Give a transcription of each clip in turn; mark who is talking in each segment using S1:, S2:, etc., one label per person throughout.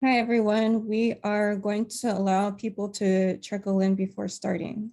S1: Hi, everyone. We are going to allow people to trickle in before starting.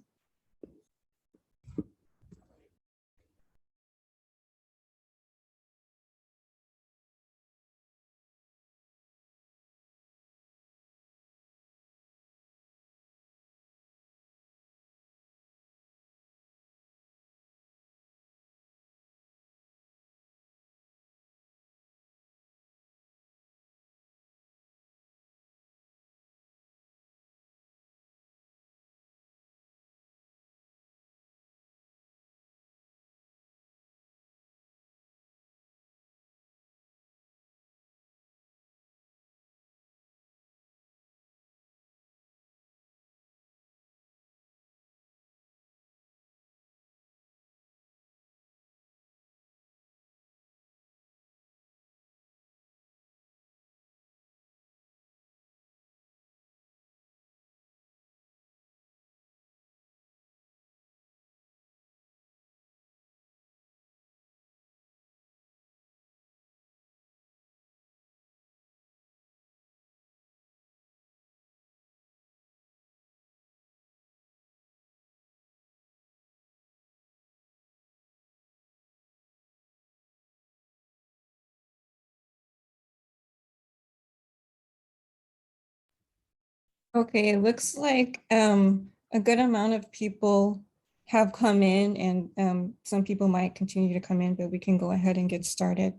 S1: Okay, it looks like a good amount of people have come in, and some people might continue to come in, but we can go ahead and get started.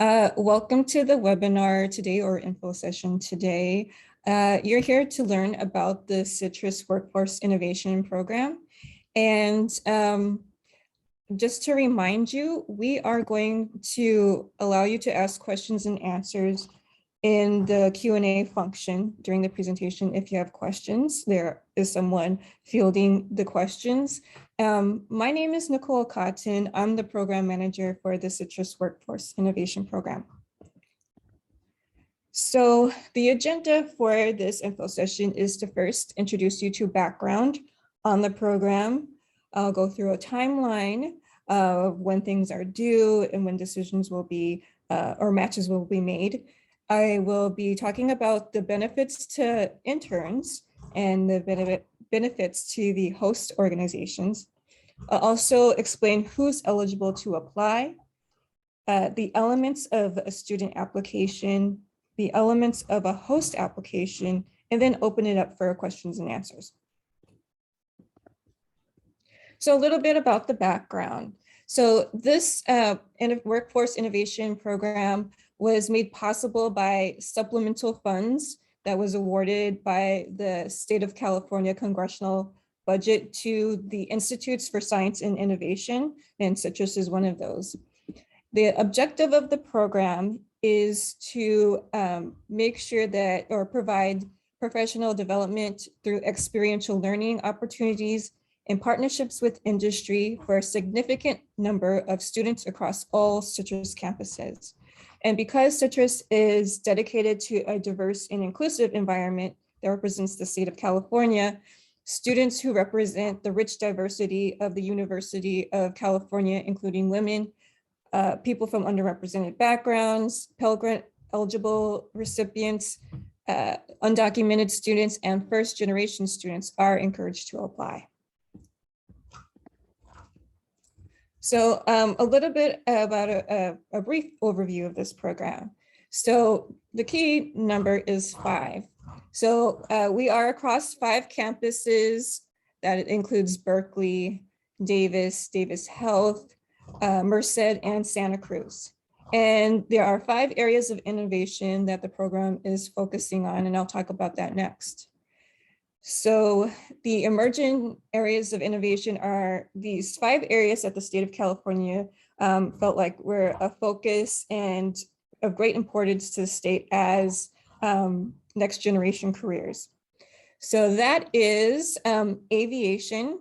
S1: Welcome to the webinar today, or info session today. You're here to learn about the Citrus Workforce Innovation Program. And just to remind you, we are going to allow you to ask questions and answers in the Q&A function during the presentation. If you have questions, there is someone fielding the questions. My name is Nicole Cotton. I'm the program manager for the Citrus Workforce Innovation Program. So the agenda for this info session is to first introduce you to background on the program. I'll go through a timeline of when things are due and when decisions will be or matches will be made. I will be talking about the benefits to interns and the benefits to the host organizations. I'll also explain who's eligible to apply, the elements of a student application, the elements of a host application, and then open it up for questions and answers. So a little bit about the background. So this Workforce Innovation Program was made possible by supplemental funds that was awarded by the State of California Congressional budget to the Institutes for Science and Innovation, and Citrus is one of those. The objective of the program is to make sure that, or provide professional development through experiential learning opportunities in partnerships with industry for a significant number of students across all Citrus campuses. And because Citrus is dedicated to a diverse and inclusive environment that represents the state of California, students who represent the rich diversity of the University of California, including women, people from underrepresented backgrounds, Pell Grant eligible recipients, undocumented students, and first generation students are encouraged to apply. So a little bit about a brief overview of this program. So the key number is 5. So we are across 5 campuses. That includes Berkeley, Davis Health, Merced, and Santa Cruz. And there are 5 areas of innovation that the program is focusing on, and I'll talk about that next. So the emerging areas of innovation are these 5 areas that the state of California felt like were a focus and of great importance to the state as next generation careers. So that is aviation,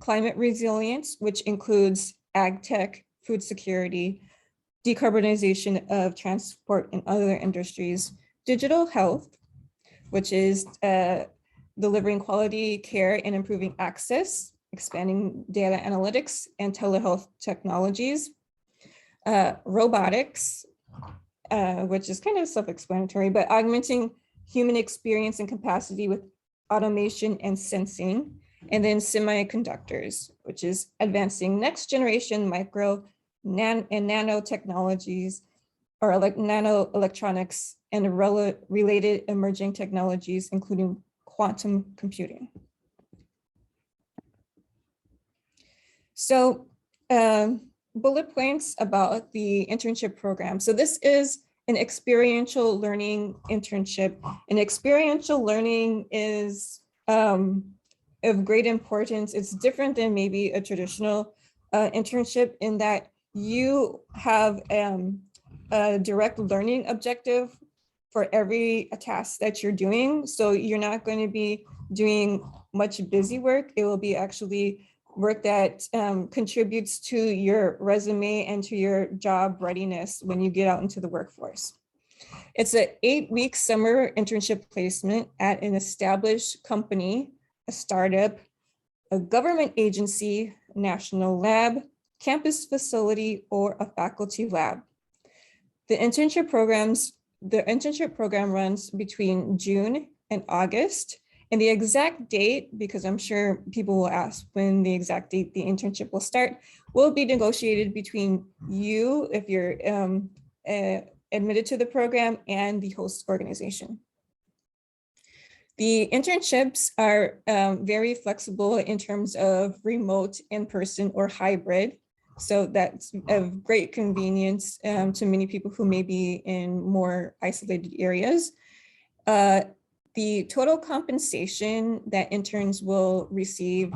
S1: climate resilience, which includes ag tech, food security, decarbonization of transport and other industries, digital health, which is delivering quality care and improving access, expanding data analytics and telehealth technologies, robotics, which is kind of self-explanatory, but augmenting human experience and capacity with automation and sensing. And then semiconductors, which is advancing next generation micro and nanotechnologies, or like nanoelectronics and related emerging technologies, including quantum computing. So bullet points about the internship program. So this is an experiential learning internship. And experiential learning is of great importance. It's different than maybe a traditional internship in that you have a direct learning objective for every task that you're doing. So you're not going to be doing much busy work. It will be actually work that contributes to your resume and to your job readiness when you get out into the workforce. It's an 8-week summer internship placement at an established company, a startup, a government agency, national lab, campus facility, or a faculty lab. The internship program runs between June and August. And the exact date, because I'm sure people will ask when the exact date the internship will start, will be negotiated between you, if you're admitted to the program, and the host organization. The internships are very flexible in terms of remote, in-person, or hybrid. So that's of great convenience to many people who may be in more isolated areas. The total compensation that interns will receive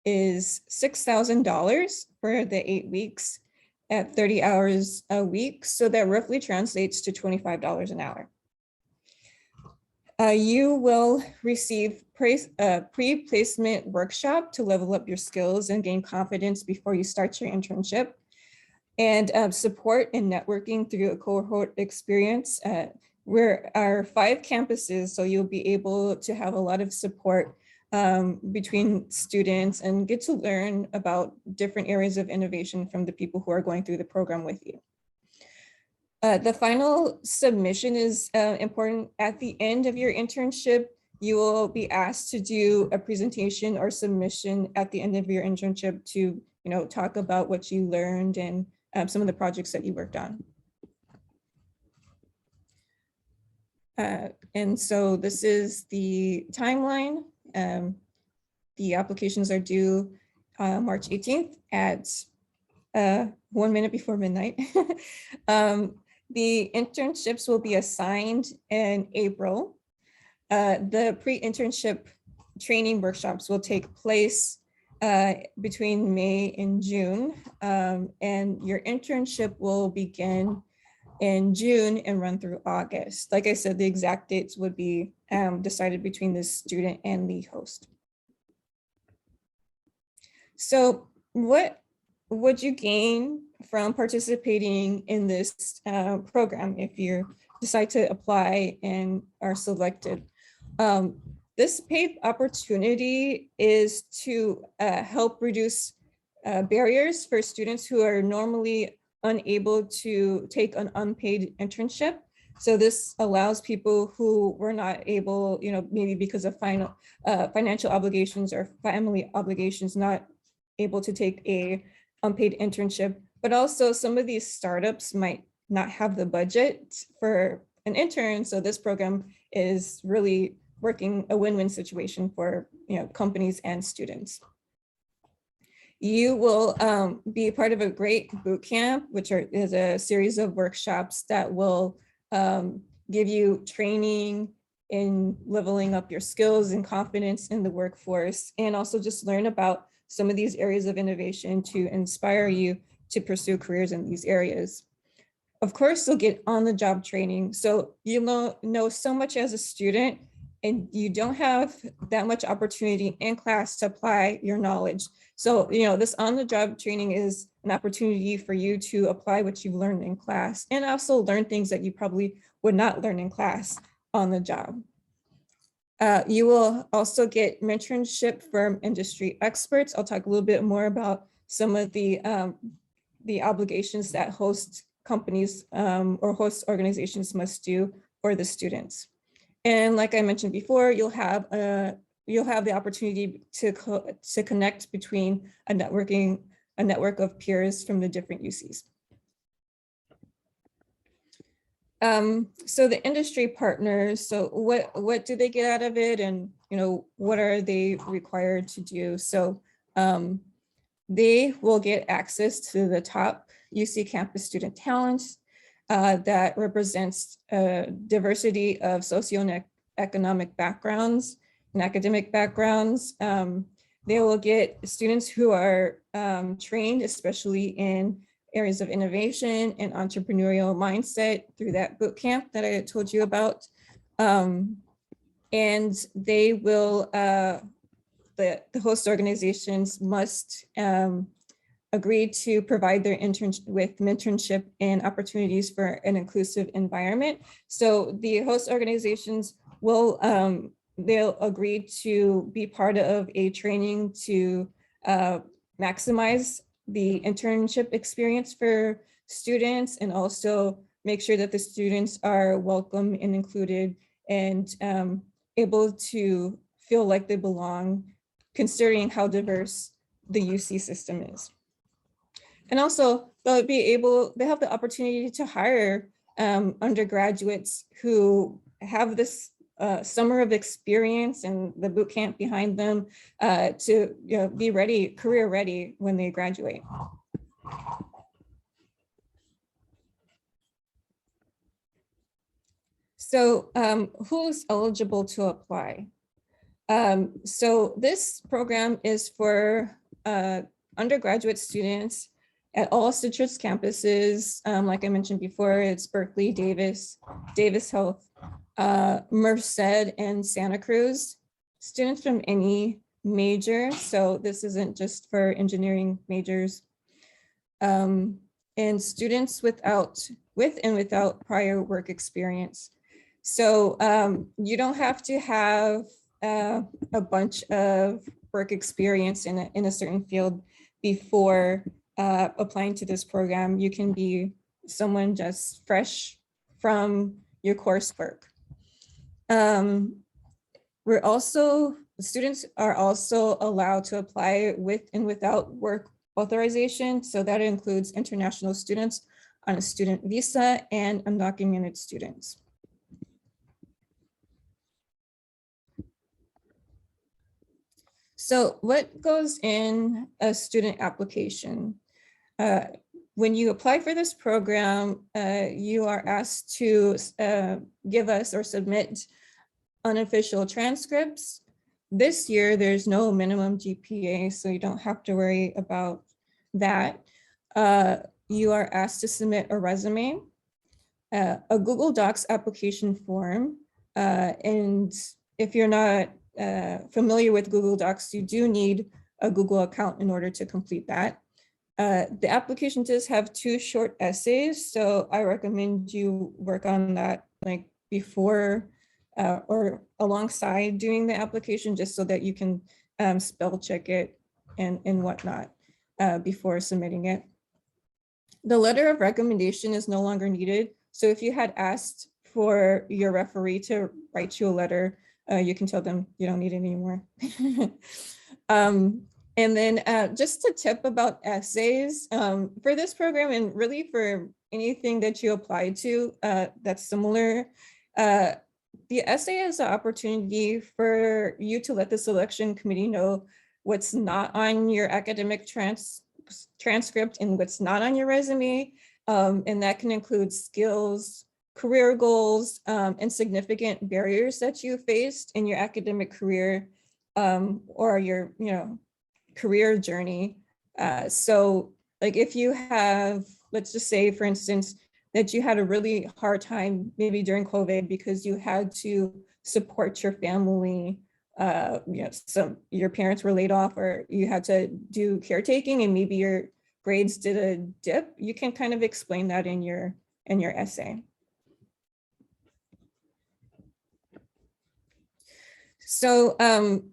S1: is $6,000 for the 8 weeks at 30 hours a week. So that roughly translates to $25 an hour. You will receive pre-placement workshop to level up your skills and gain confidence before you start your internship, and support and networking through a cohort experience. We're our 5 campuses, so you'll be able to have a lot of support between students and get to learn about different areas of innovation from the people who are going through the program with you. The final submission is important. At the end of your internship, you will be asked to do a presentation or submission at the end of your internship to, talk about what you learned and some of the projects that you worked on. And so this is the timeline. The applications are due March 18th at 1 minute before midnight. The internships will be assigned in April. The pre-internship training workshops will take place between May and June, and your internship will begin in June and run through August. Like I said, the exact dates would be decided between the student and the host. So what would you gain from participating in this program if you decide to apply and are selected? This paid opportunity is to help reduce barriers for students who are normally unable to take an unpaid internship. So this allows people who were not able, maybe because of financial obligations or family obligations, not able to take a unpaid internship, but also some of these startups might not have the budget for an intern. So this program is really working a win-win situation for companies and students. You will be part of a great boot camp, which is a series of workshops that will give you training in leveling up your skills and confidence in the workforce, and also just learn about some of these areas of innovation to inspire you to pursue careers in these areas. Of course, you'll get on-the-job training. So you know so much as a student, and you don't have that much opportunity in class to apply your knowledge. So, this on-the-job training is an opportunity for you to apply what you've learned in class and also learn things that you probably would not learn in class on the job. You will also get mentorship from industry experts. I'll talk a little bit more about some of the obligations that hosts companies or host organizations must do for the students. And like I mentioned before, you'll have the opportunity to connect between a network of peers from the different UCs. So the industry partners, so what do they get out of it, and what are they required to do? So they will get access to the top UC campus student talents that represents a diversity of socioeconomic backgrounds and academic backgrounds. They will get students who are trained, especially in areas of innovation and entrepreneurial mindset through that boot camp that I told you about. And they will, the host organizations must agree to provide their internship and opportunities for an inclusive environment. So the host organizations will, they'll agree to be part of a training to maximize the internship experience for students, and also make sure that the students are welcome and included and able to feel like they belong, considering how diverse the UC system is. And also they have the opportunity to hire undergraduates who have this summer of experience and the boot camp behind them to be ready, career ready when they graduate. So who's eligible to apply? So this program is for undergraduate students at all Citrus campuses. Like I mentioned before, it's Berkeley, Davis Health, Merced, and Santa Cruz. Students from any major, so this isn't just for engineering majors. And students with and without prior work experience. So you don't have to have a bunch of work experience in a certain field before applying to this program. You can be someone just fresh from your coursework. Students are also allowed to apply with and without work authorization. So that includes international students on a student visa and undocumented students. So what goes in a student application? When you apply for this program, you are asked to give us or submit unofficial transcripts. This year, there's no minimum GPA, so you don't have to worry about that. You are asked to submit a resume, a Google Docs application form, and if you're not familiar with Google Docs, you do need a Google account in order to complete that. The application does have 2 short essays, so I recommend you work on that like before or alongside doing the application, just so that you can spell check it and whatnot before submitting it. The letter of recommendation is no longer needed. So if you had asked for your referee to write you a letter, you can tell them you don't need it anymore. And then just a tip about essays for this program, and really for anything that you apply to that's similar, the essay is an opportunity for you to let the selection committee know what's not on your academic transcript and what's not on your resume. And that can include skills, career goals, and significant barriers that you faced in your academic career or your career journey. So like if you have, let's just say, for instance, that you had a really hard time maybe during COVID because you had to support your family, your parents were laid off, or you had to do caretaking and maybe your grades did a dip, you can kind of explain that in your essay. So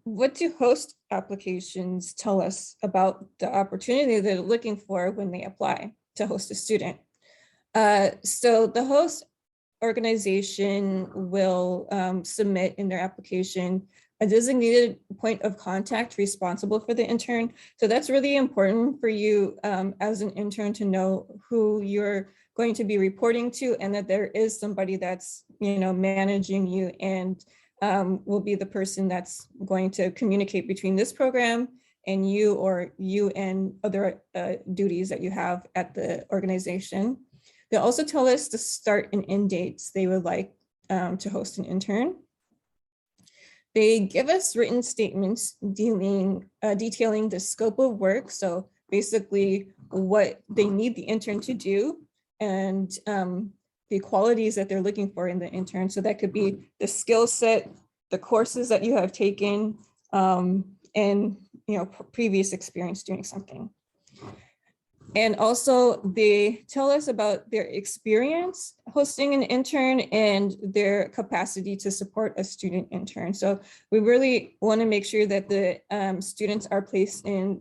S1: what do host applications tell us about the opportunity they're looking for when they apply to host a student? So the host organization will submit in their application a designated point of contact responsible for the intern. So that's really important for you as an intern to know who you're going to be reporting to, and that there is somebody that's, you know, managing you and will be the person that's going to communicate between this program and you, or you and other duties that you have at the organization. They'll also tell us the start and end dates they would like to host an intern. They give us written statements detailing the scope of work. So basically what they need the intern to do and the qualities that they're looking for in the intern. So that could be the skill set, the courses that you have taken, and, you know, previous experience doing something. And also they tell us about their experience hosting an intern and their capacity to support a student intern. So we really want to make sure that the students are placed in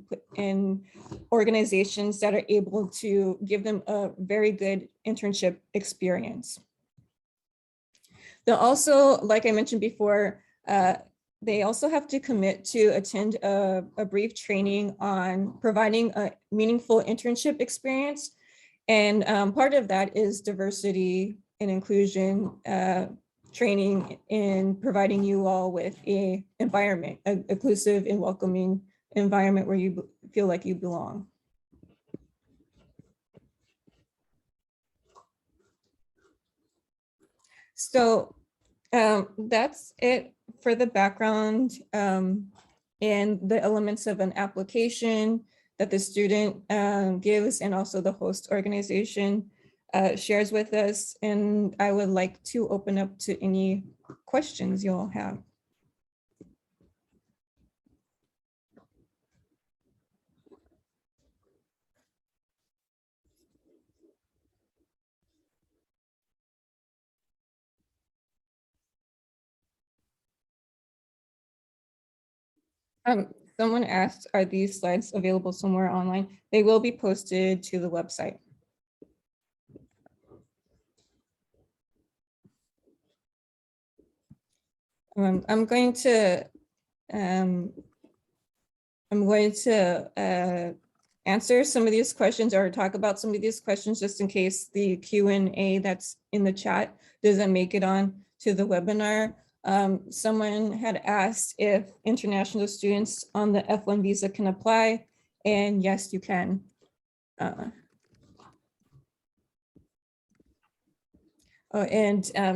S1: organizations that are able to give them a very good internship experience. They'll also, like I mentioned before, they also have to commit to attend a brief training on providing a meaningful internship experience. And part of that is diversity and inclusion training in providing you all with an environment, an inclusive and welcoming environment where you feel like you belong. So that's it for the background and the elements of an application that the student gives, and also the host organization shares with us. And I would like to open up to any questions you all have. Someone asked, are these slides available somewhere online? They will be posted to the website. I'm going to answer some of these questions or talk about some of these questions just in case the Q&A that's in the chat doesn't make it on to the webinar. Someone had asked if international students on the F1 visa can apply, and yes, you can.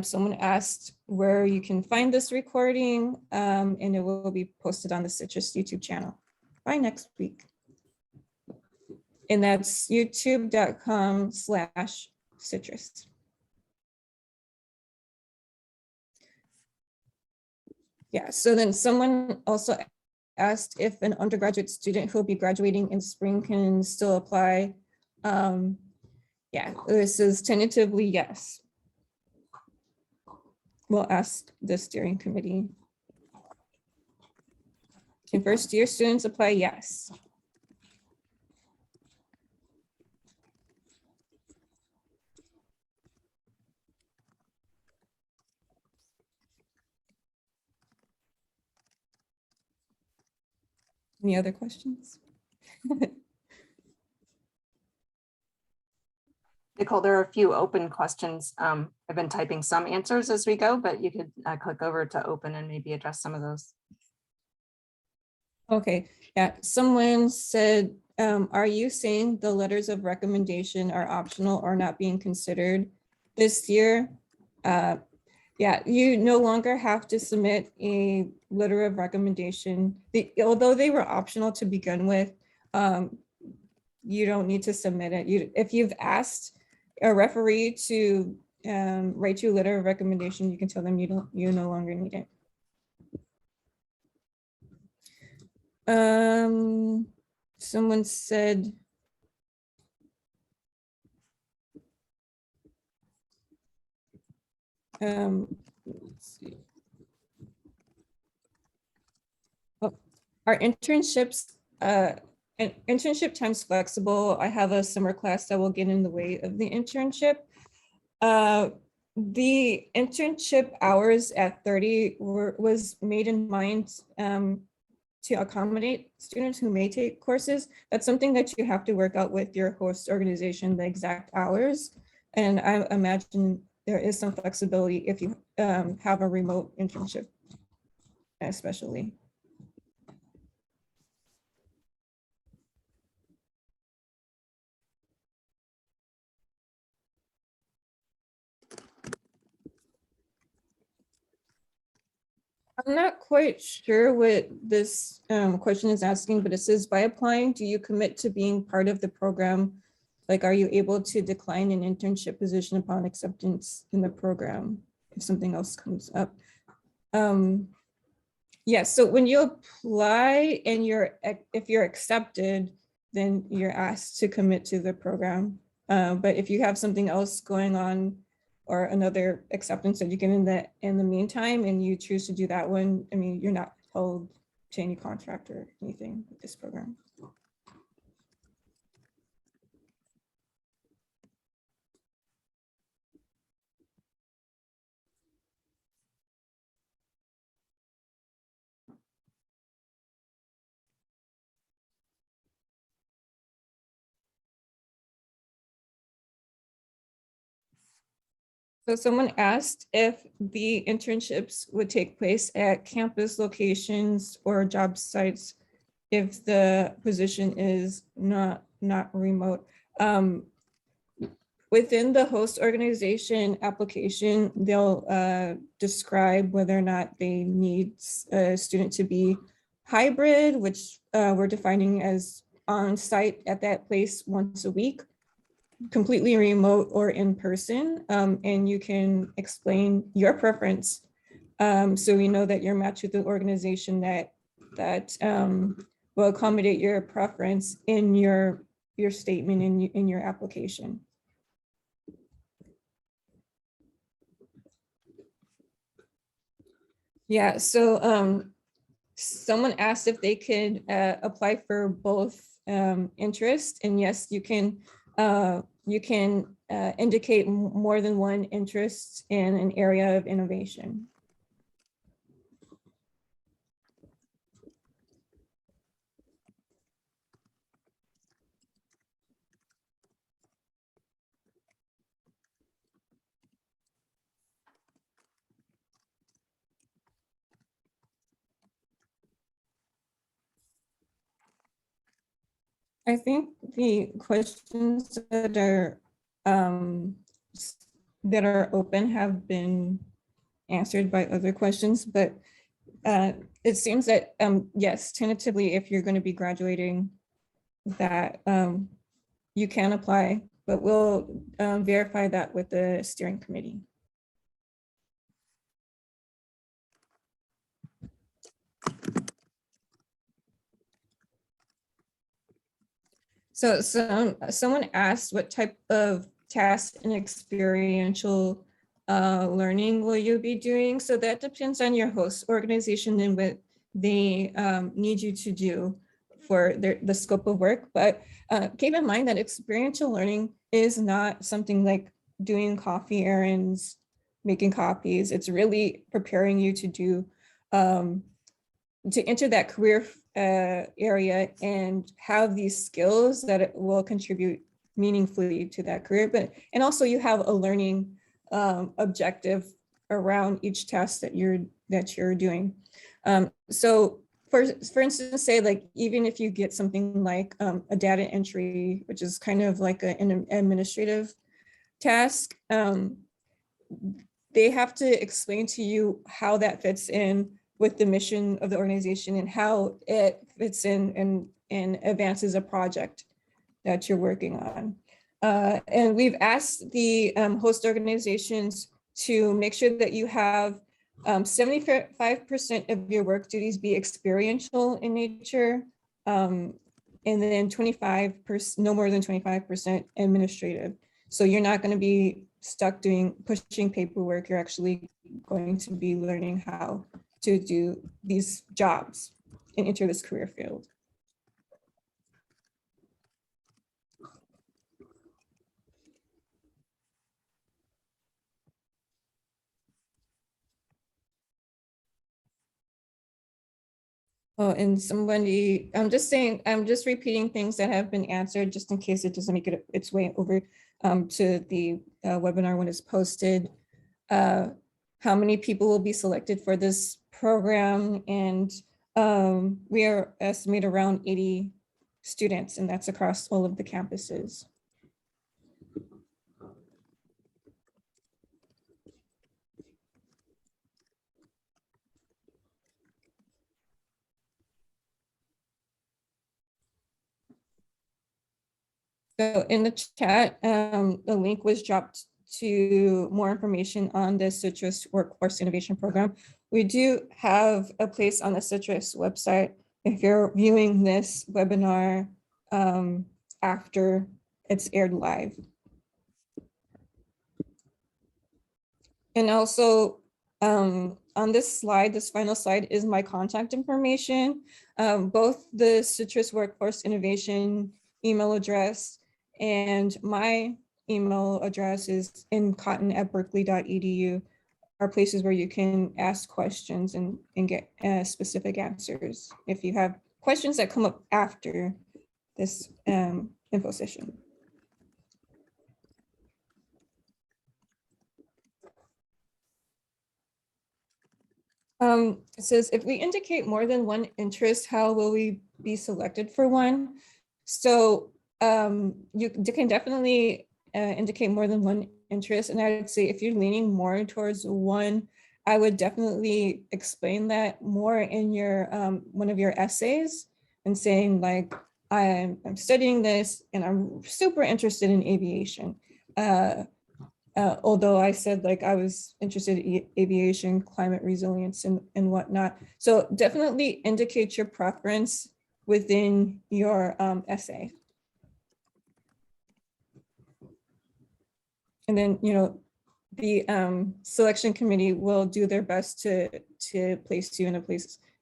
S1: Someone asked where you can find this recording, and it will be posted on the Citrus YouTube channel by next week. And that's youtube.com/citrus. Yeah, so then someone also asked if an undergraduate student who will be graduating in spring can still apply. Yeah, this is tentatively yes. We'll ask the steering committee. Can first year students apply? Yes. Any other questions?
S2: Nicole, there are a few open questions. I've been typing some answers as we go, but you could click over to open and maybe address some of those.
S1: Okay, yeah, someone said, are you saying the letters of recommendation are optional or not being considered this year? Yeah, you no longer have to submit a letter of recommendation. Although they were optional to begin with, you don't need to submit it. If you've asked a referee to write you a letter of recommendation, you can tell them you no longer need it. Someone said, let's see. Oh, our internships And internship time's flexible. I have a summer class that will get in the way of the internship. The internship hours at 30 was made in mind to accommodate students who may take courses. That's something that you have to work out with your host organization, the exact hours. And I imagine there is some flexibility if you have a remote internship, especially. I'm not quite sure what this question is asking, but it says, by applying, do you commit to being part of the program? Like, are you able to decline an internship position upon acceptance in the program if something else comes up? Yes, so when you apply and if you're accepted, then you're asked to commit to the program. But if you have something else going on or another acceptance that you get in the meantime, and you choose to do that one, I mean, you're not held to any contract or anything with this program. So someone asked if the internships would take place at campus locations or job sites if the position is not remote. Within the host organization application, they'll describe whether or not they need a student to be hybrid, which we're defining as on-site at that place once a week, completely remote or in person, and you can explain your preference. So we know that you're matched with the organization that will accommodate your preference in your statement in your application. Yeah, so someone asked if they could apply for both interest, and yes, you can indicate more than one interest in an area of innovation. I think the questions um, that are open have been answered by other questions, but it seems that yes, tentatively, if you're going to be graduating, that you can apply, but we'll verify that with the steering committee. So someone asked what type of tasks and experiential learning will you be doing? So that depends on your host organization and what they need you to do for the scope of work. But keep in mind that experiential learning is not something like doing coffee errands, making copies. It's really preparing you to do to enter that career area and have these skills that it will contribute meaningfully to that career. And also you have a learning objective around each task that you're doing. So for instance, say like, even if you get something like a data entry, which is kind of like an administrative task, they have to explain to you how that fits in with the mission of the organization and how it fits in and advances a project that you're working on. And we've asked the host organizations to make sure that you have 75% of your work duties be experiential in nature, and then 25%, no more than 25% administrative. So you're not going to be stuck pushing paperwork. You're actually going to be learning how to do these jobs and enter this career field. Oh, and somebody, I'm just saying, I'm just repeating things that have been answered, just in case it doesn't make it its way over to the webinar when it's posted. How many people will be selected for this program? And we are estimated around 80 students, and that's across all of the campuses. So in the chat, the link was dropped to more information on the Citrus Workforce Innovation Program. We do have a place on the Citrus website if you're viewing this webinar after it's aired live. And also on this slide, this final slide is my contact information. Both the Citrus Workforce Innovation email address and my email address is incotton@berkeley.edu are places where you can ask questions and get specific answers if you have questions that come up after this info session. It says, if we indicate more than one interest, how will we be selected for one? So you can definitely indicate more than one interest. And I would say if you're leaning more towards one, I would definitely explain that more in your one of your essays and saying like, I'm studying this and I'm super interested in aviation. Although I said like I was interested in aviation, climate resilience and whatnot. So definitely indicate your preference within your essay. And then, you know, the selection committee will do their best to place you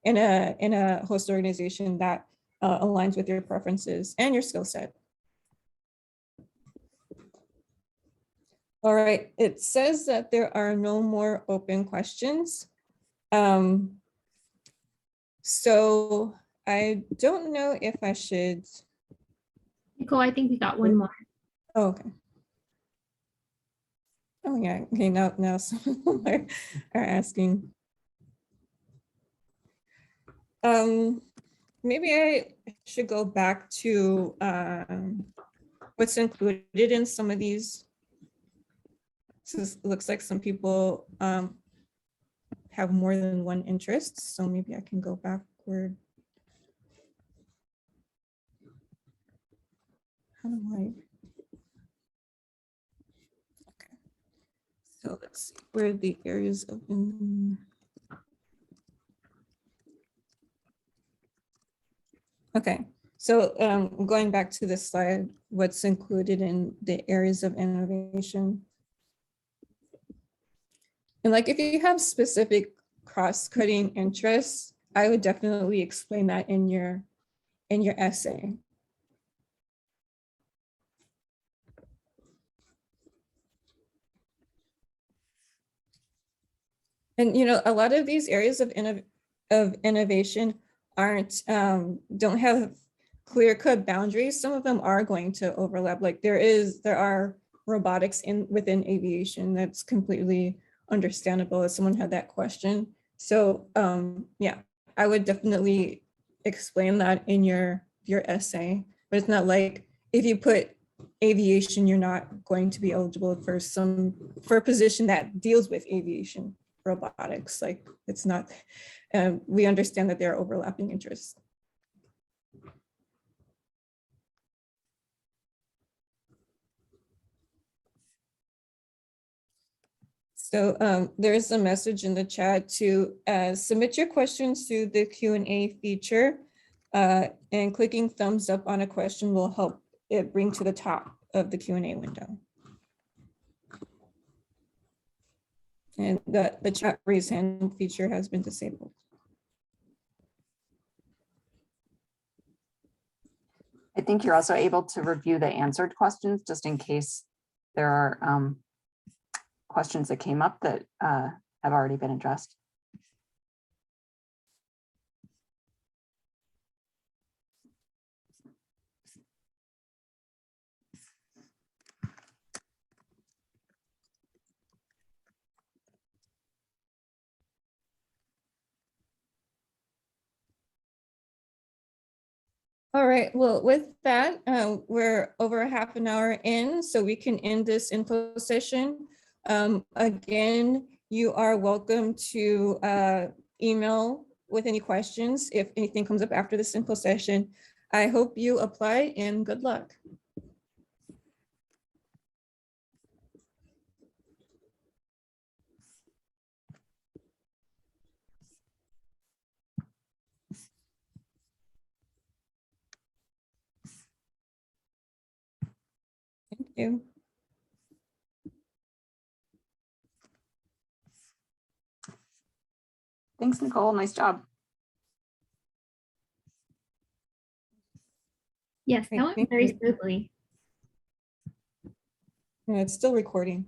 S1: in a host organization that aligns with your preferences and your skill set. All right, it says that there are no more open questions. So I don't know if I should.
S3: Nicole, I think we got one more.
S1: Oh, okay. Oh yeah, okay, now some are asking. Maybe I should go back to what's included in some of these. So it looks like some people have more than one interest, so maybe I can go backward. How do I? Okay. So let's see where are the areas of. Okay, so going back to this slide, what's included in the areas of innovation. And like if you have specific cross-cutting interests, I would definitely explain that in your essay. And you know, a lot of these areas of innovation aren't don't have clear-cut boundaries. Some of them are going to overlap. Like there are robotics within aviation. That's completely understandable if someone had that question. So yeah, I would definitely explain that in your essay, but it's not like if you put aviation, you're not going to be eligible for a position that deals with aviation robotics. Like it's not, we understand that there are overlapping interests. So there's a message in the chat to submit your questions through the Q&A feature, and clicking thumbs up on a question will help it bring to the top of the Q&A window. And the chat raise hand feature has been disabled.
S2: I think you're also able to review the answered questions just in case there are questions that came up that have already been addressed.
S1: All right, well, with that, we're over a half an hour in, so we can end this info session. Again, you are welcome to email with any questions if anything comes up after this info session. I hope you apply and good luck. Thank you.
S2: Thanks, Nicole. Nice job.
S3: Yes,
S1: Great,
S3: that went
S1: thank
S3: very
S1: you.
S3: smoothly.
S1: It's still recording.